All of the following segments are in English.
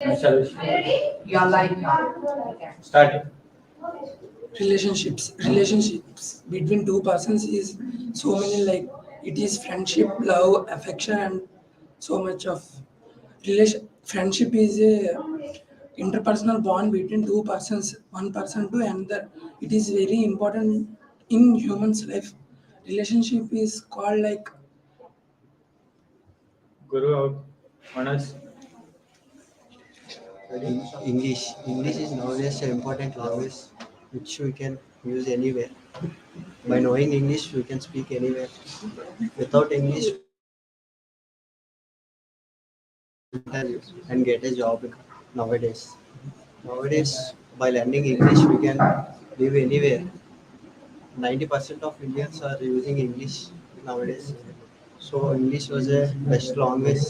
You are live now. Okay. Start. Relationships between two persons is so many, like it is friendship, love, affection, and so much of friendship is a interpersonal bond between two persons, one person to another. It is very important in humans life. Relationship is called like Guru, honors. English is nowadays an important language which we can use anywhere. By knowing English, we can speak anywhere. Without English, we can't interview and get a job nowadays. Nowadays, by learning English, we can live anywhere. 90% of Indians are using English nowadays. So English was a best language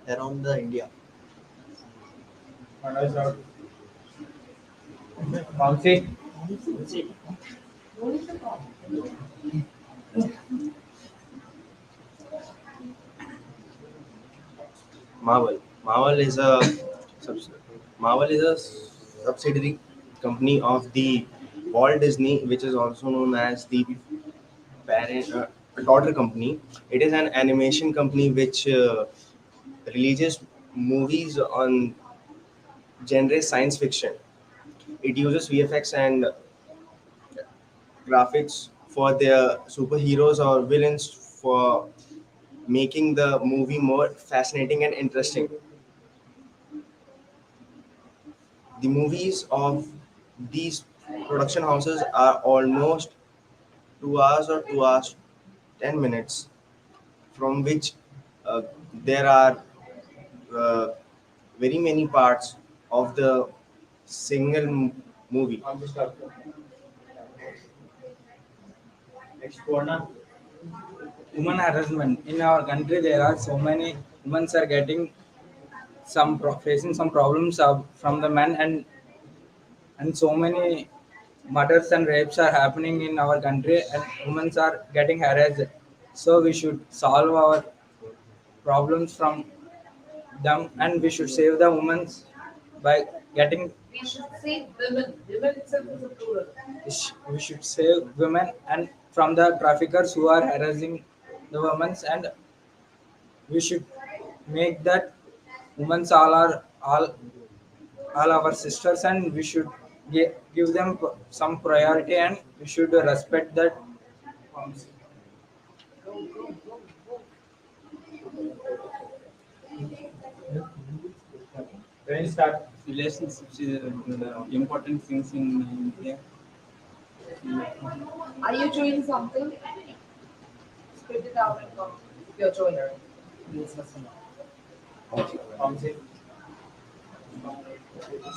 around the India. Honors out. Bouncy. Marvel. Marvel is a subs- Marvel is a subsidiary company of the Walt Disney, which is also known as the parent daughter company. It is an animation company which releases movies on genre science fiction. It uses VFX and graphics for their superheroes or villains for making the movie more fascinating and interesting. The movies of these production houses are almost 2 hours or 2 hours 10 minutes, from which there are uh, very many parts of the single movie. Next corner. Women harassment in our country. There are so many women are getting facing some problems from the men, and so many murders and rapes are happening in our country, and women are getting harassed. So we should solve our problems from them, and we should save the women by getting. We should say women. Women itself is a plural. We should save women and from the traffickers who are harassing the women, and we should make that women all our sisters, and we should give them some priority, and we should respect that. Then start. Relationships is important things in India. Are you doing something? Spit it out and come. You're doing. Bouncy.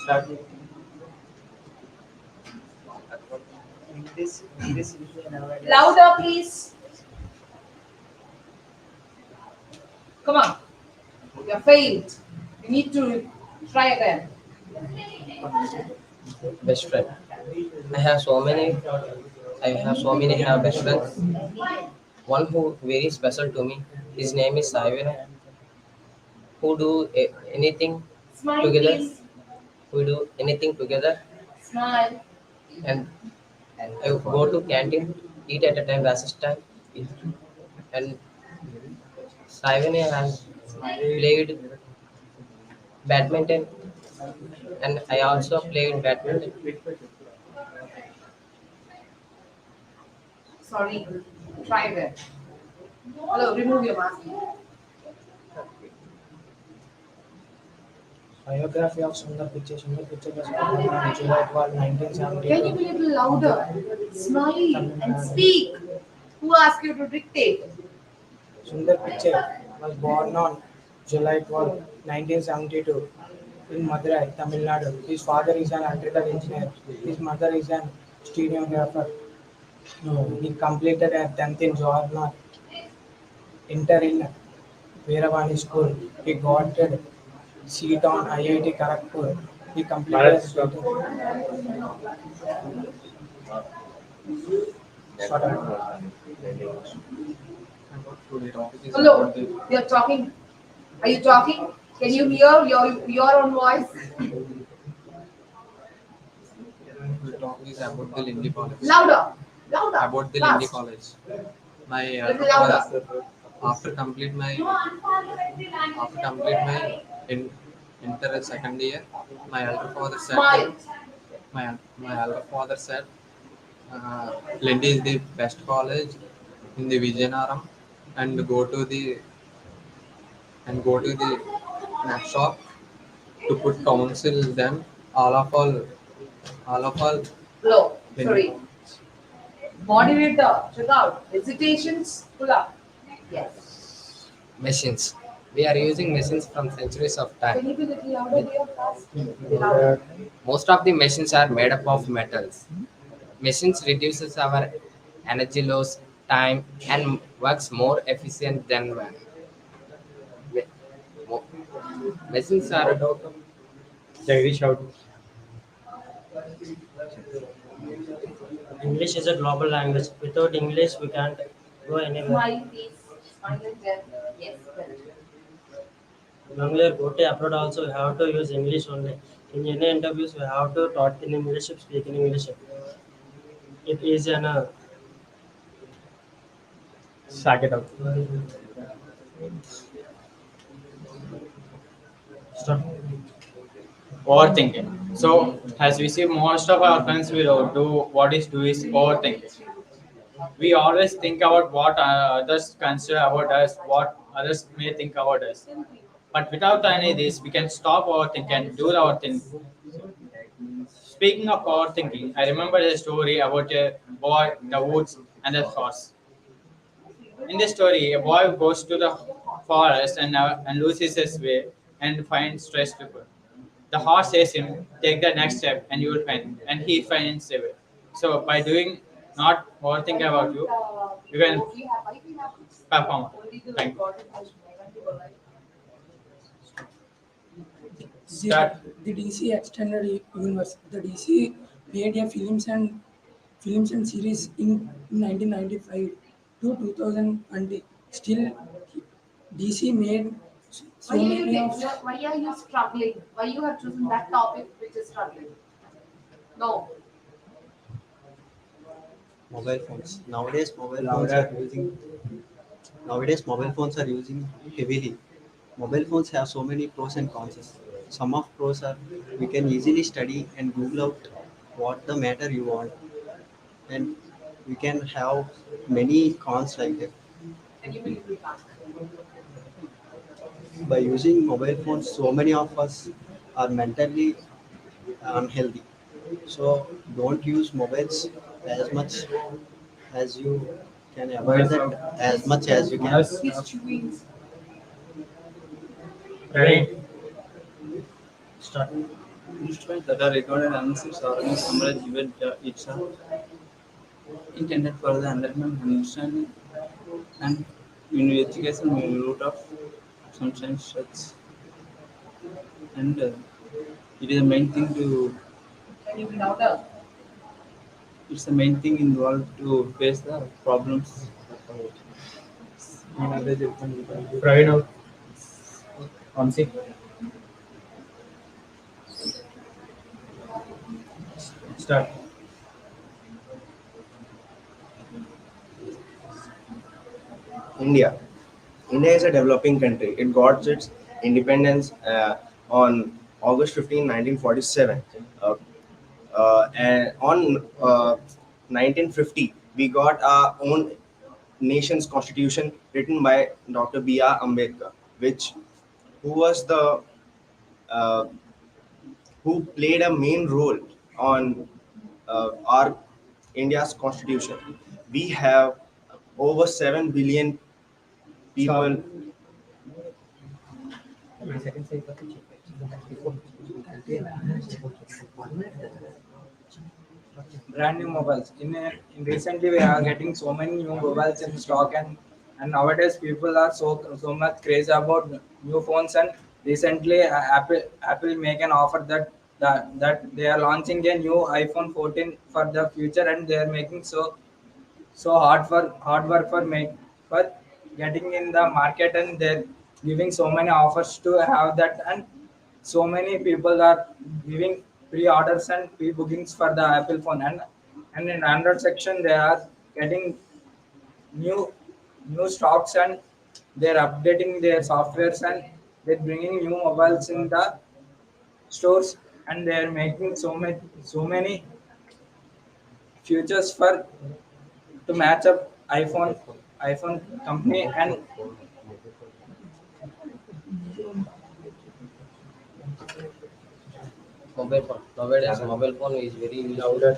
Start. Louder, please. Come on. You failed. You need to try again. Best friend. I have so many. I have so many have best friends. One who very special to me. His name is Sesion. Who do anything Smile, together. please. We do anything together, Smile. and I go to canteen, eat at a time, recess time, and Sesion has played badminton, and I also played badminton. Sorry. Try again. Hello, remove your mask. Biography of Sundar Pichai. Sundar Pichai was born on July 12, Can you 1972. be a little louder? Smile and speak. Who asked you to dictate? Sundar Pichai was born on July 12, 1972 in Madurai, Tamil Nadu. His father is an electrical engineer. His mother is an stenographer. He completed a 10th in Jawaharlal Inter in Veeravani School. He got a seat on IIT Kharagpur. He completed a Stop. Hello, you're talking. Are you talking? Can you hear your own voice? The talk is about the Lindy College. Louder, louder. About the Lindy fast. College. My Little louder. after complete my in, inter second year, my elder father said Smile. my elder father said Lindy is the best college in the Vijayanaram and go to the next shop to put counsel them all of all Low. Lindy Sorry. Moderator. Check out. Hesitations. Pull up. Yes. Machines. We are using machines from centuries of time. Can you be a little louder here? Fast. Be louder. Most of the machines are made up of metals. Machines reduces our energy loss, time, and works more efficient than man. Ma- mo- Machines are Jagdish out. English is a global language. Without English, we can't go anywhere. Smile, please. Smile and then. Yes. When we go to abroad, also we have to use English only. In any interviews, we have to talk in English, speak in English. It is an Sack it out. start. Overthinking. So, as we see, most of our friends will do is overthinking. We always think about what others consider about us, what others may think about us. But without any of this, we can stop overthinking and do our thing. Speaking of overthinking, I remember a story about a boy, the woods, and the horse. In this story, a boy goes to the forest and loses his way and finds stress people. The horse says him, take the next step and you will find, and he finds a way. So by doing not overthink about you can perform. Thank you. Start. The DC extended universe. The DC made a films and series in 1995 to 2020. Still, DC made so many of Why are you struggling? Why you have chosen that topic which is struggling? No. Mobile phones. Nowadays mobile phones are using heavily. Mobile phones have so many pros and cons. Some of pros are we can easily study and Google out what the matter you want, and we can have many cons like that. Can you be little back? By using mobile phones, so many of us are mentally unhealthy. So don't use mobiles as much as you can avoid that as much as you can. He's chewing. Ready? Start. instruments that are recorded answers or any summary given each are intended for the enlightenment, understanding, and in education main root of sometimes such and it is the main thing to Can you be louder? it's the main thing involved to face the problems. Praveen out. Onsi. Start. India. India is a developing country. It got its independence on August 15, 1947. And on 1950, we got our own nation's constitution written by Dr. B.R. Ambedkar, who was the uh, who played a main role on our India's constitution. We have over 7 billion people. Brand new mobiles. In recently we are getting so many new mobiles in stock, and nowadays people are so much crazy about new phones. And recently Apple make an offer that they are launching a new iPhone 14 for the future, and they are making so hard work for getting in the market, and giving so many offers to have that, and so many people are giving pre-orders and pre-bookings for the Apple phone, and in Android section they are getting new new stocks, and they're updating their softwares, and they're bringing new mobiles in the stores, and they're making so many features for to match up iPhone company. And Mobile phone. Nowadays, mobile phone is very useful.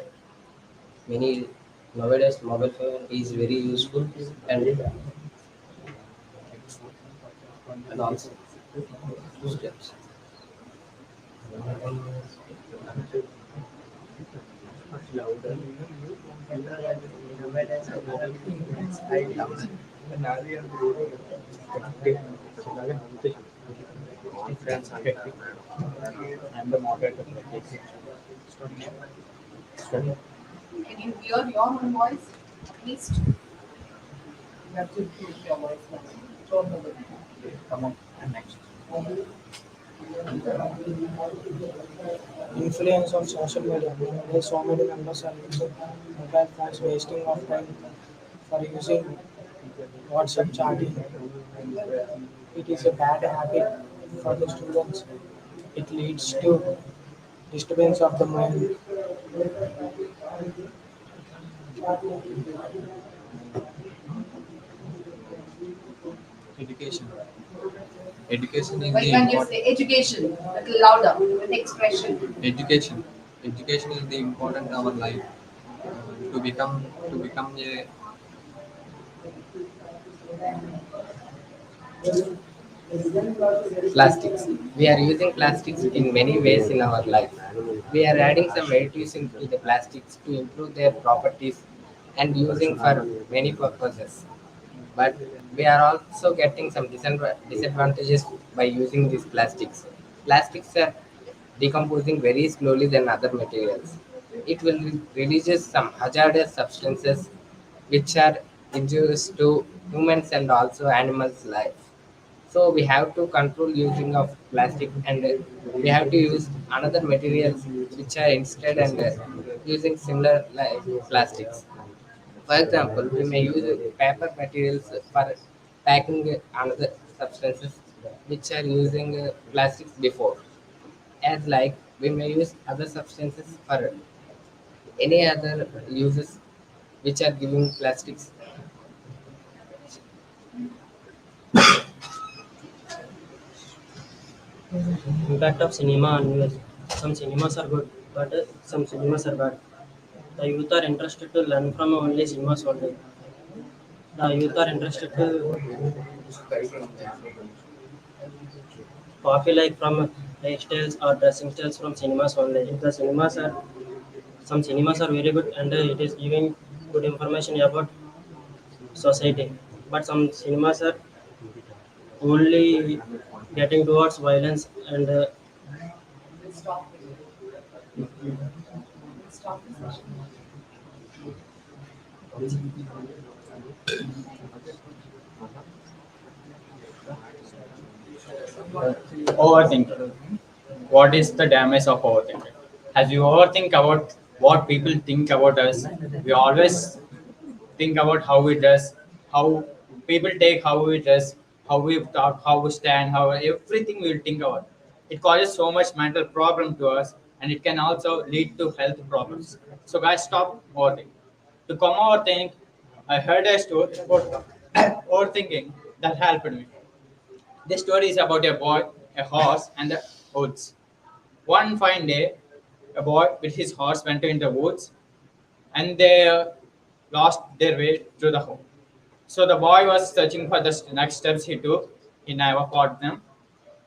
Many nowadays mobile phone is very useful, and also steps. I'm the moderator. Can you hear your own voice? At least you have to hear your voice now. Tone of the Come on, and next. Influence on social media. Nowadays, so many members are using mobile phones, wasting of time for using WhatsApp chatting. It is a bad habit for the students. It leads to disturbance of the mind. Education. Education is Why the can't you important. say education? A little louder with expression. Education. Education is the important in our life. To become a Plastics. We are using plastics in many ways in our life. We are adding some additives into the plastics to improve their properties and using for many purposes. But we are also getting some disadvantages by using these plastics. Plastics are decomposing very slowly than other materials. It will releases some hazardous substances which are injurious to humans and also animals' life. So we have to control using of plastic, and we have to use another materials which are instead, and using similar like plastics. For example, we may use paper materials for packing another substances which are using plastics before. As like we may use other substances for any other uses which are giving plastics. Impact of cinema on viewers. Some cinemas are good, but some cinemas are bad. The youth are interested to learn from only cinemas only. The youth are interested to copy like from hairstyles or dressing styles from cinemas only. If the cinemas are some cinemas are very good, and it is giving good information about society, but some cinemas are only getting towards violence and We'll stop it. We'll stop the session. Overthinking. What is the damage of overthinking? As you overthink about what people think about us, we always think about how we dress, how people take how we dress, how we talk, how we stand, how everything we will think about. It causes so much mental problem to us, and it can also lead to health problems. So guys, stop overthinking. To come overthink, I heard a story about overthinking that helped me. This story is about a boy, a horse, and the woods. One fine day, a boy with his horse went in the woods, and they lost their way to the home. So the boy was searching for the next steps he took. He never caught them.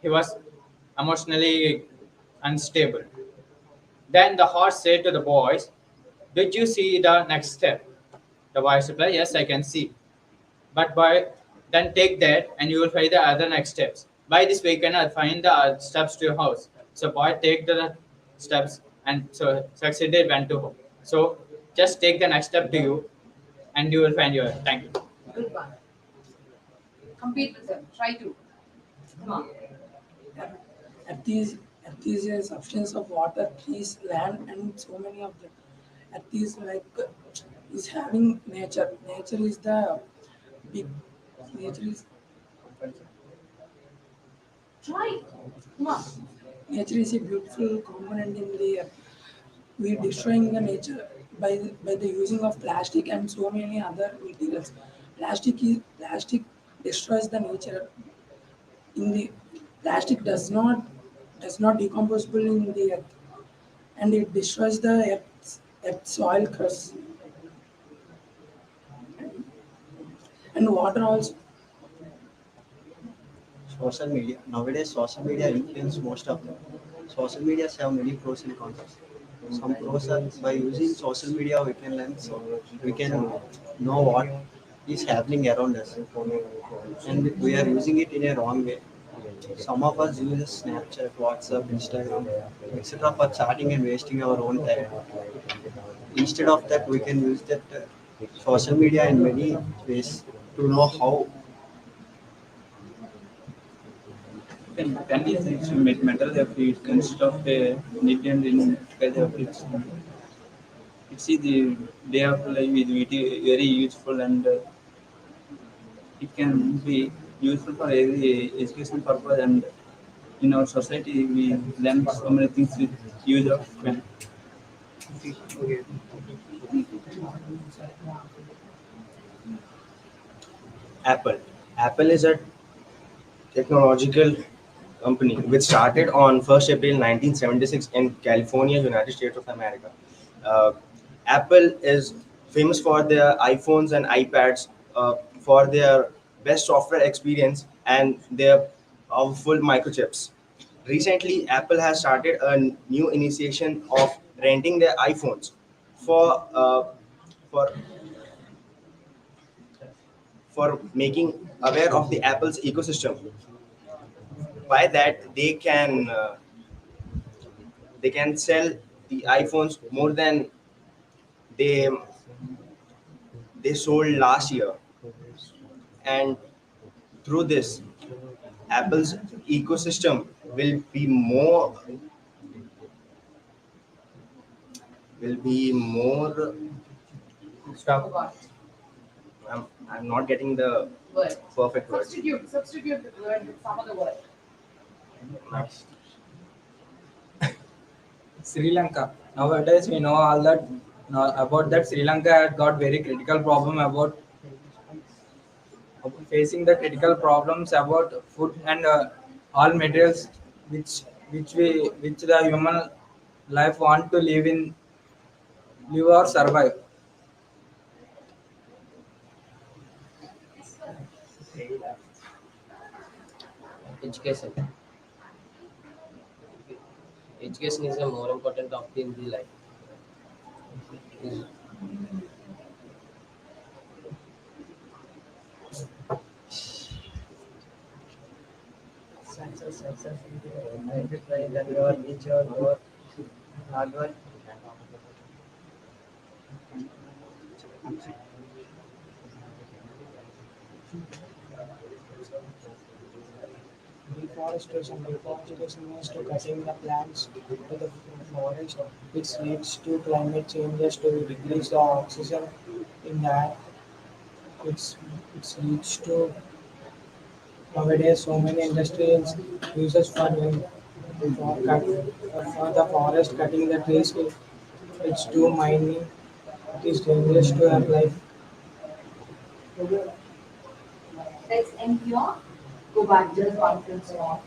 He was emotionally unstable. Then the horse said to the boys, "Did you see the next step?" The boys replied, "Yes, I can see." But by then take that and you will find the other next steps. By this way, you cannot find the steps to your house. So boy, take the steps and so succeeded went to home. So just take the next step to you, and you will find your. Thank you. Good one. Compete with them. Try to. Come on. Earth is Earth is a substance of water, trees, land, and so many of them. Earth is like is having nature. Nature is the big. Nature is Try. Come on. nature is a beautiful component in the earth. We destroying the nature by the using of plastic and so many other materials. Plastic destroys the nature. In the plastic does not decomposable in the earth, and it destroys the earth's soil crust and water also. Social media. Nowadays, social media influence most of them. Social media have many pros and cons. Some pros are by using social media, we can learn, so we can know what is happening around us, and we are using it in a wrong way. Some of us use Snapchat, WhatsApp, Instagram, etc. for chatting and wasting our own time. Instead of that, we can use that social media in many ways to know how. Can is mental health it consists of a neat and in physical health. It's the day of life is very useful and it can be useful for every education purpose and in our society we learn so many things with use of pen. Apple. Apple is a technological company which started on 1st April 1976 in California, United States of America. Uh, Apple is famous for their iPhones and iPads, for their best software experience and their powerful microchips. Recently, Apple has started a new initiation of renting their iPhones for for for making aware of the Apple's ecosystem. By that, they can sell the iPhones more than they they sold last year, and through this, Apple's ecosystem will be more. Stop. I'm not getting the Word. perfect words. Substitute the word with some other word. Sri Lanka. Nowadays, we know all that about that. Sri Lanka had got very critical problem about facing the critical problems about food and all materials which the human life want to live or survive. Education. Education is a more important of in the life. Is- Success in the every try that you are reach your goal, hard work. Deforestation means to cutting the plants to the forest, which leads to climate changes to decrease the oxygen in the air. It's, it leads to nowadays so many industrial uses for the forest cutting the trees. It's too mining. It is dangerous to our life. Let's end here. Go back to the conference room.